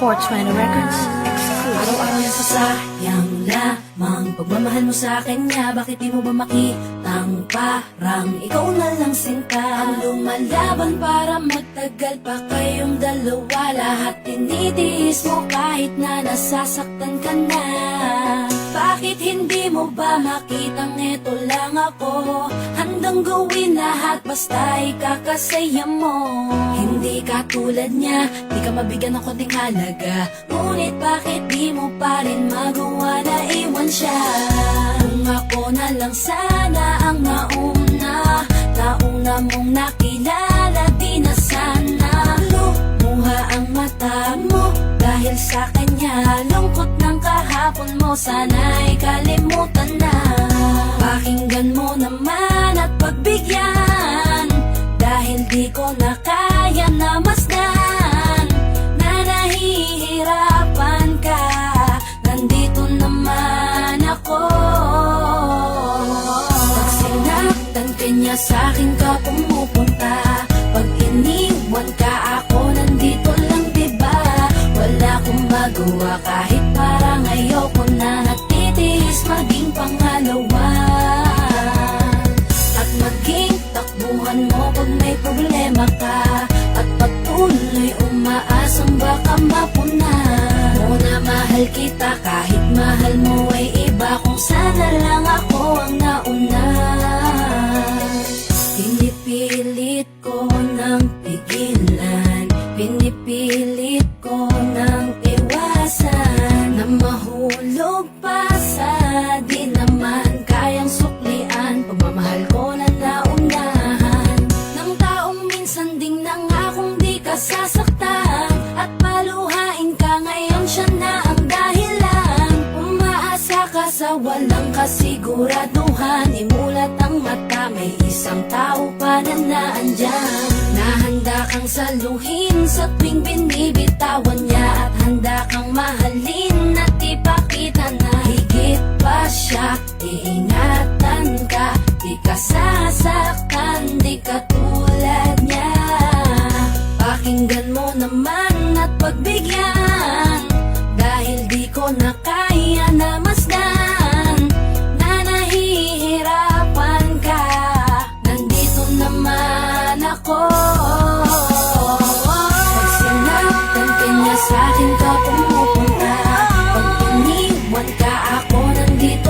420 Records. Araw-araw nasasayang lamang pagmamahal mo sa kanya. Bakit di mo ba makitang parang ikaw na lang sinta ang lumalaban para magtagal pa kayong dalawa? Lahat tinitiis mo kahit na nasasaktan ka na. Bakit hindi mo ba makitang eto lang ako? Handang gawin lahat basta ikakasaya mo. Hindi ka tulad niya, di ka mabigyan ng konting halaga. Ngunit bakit di mo pa rin magawa na iwan siya? Kung ako na lang sana ang nauna mong nakilala, di na sana lumuha ang mata mo dahil sa kanya. Lungkot ng kahapon mo, sana'y kalimutan na. Pakinggan mo naman at pagbigyan, dahil di ko na kaya na masdan na nahihirapan ka. Nandito naman ako. Pag sinaktan ka niya, sa'kin ka pumupunta. Pag iniwan ka, ako nandito lang, diba? Wala akong magawa kahit parang ayoko na. Nagtitiis maging pangalawa at maging takbuhan mo pag may problema ka, at patuloy umaasang baka mapuna mo na mahal kita kahit mahal mo ay iba. Kung sana lang ako ang nauna. Pinipilit ko ng pigilan, pinipilit ko ng iwasan na mahulog pa sa di naman kayang suklian. Pagmamahal ko na naunahan ng taong minsan ding nangakong di ka sasaktan, at paluhain ka ngayon, siya na ang dahilan. Umaasa ka sa walang kasiguraduhan, imulat ang mata, may isang tao pa na naandyan. Nahanda kang saluhin sa tuwing binibitawan niya, at handa kang mahalin at ipakita na higit pa siya. Iingatan ka, di ka sasaktan, di ka tulad niya. Pakinggan mo naman at pagbigyan, dahil di ko na kaya na masdan na nahihirapan ka. Nandito naman ako. Pag sinaktan ka niya, sa'kin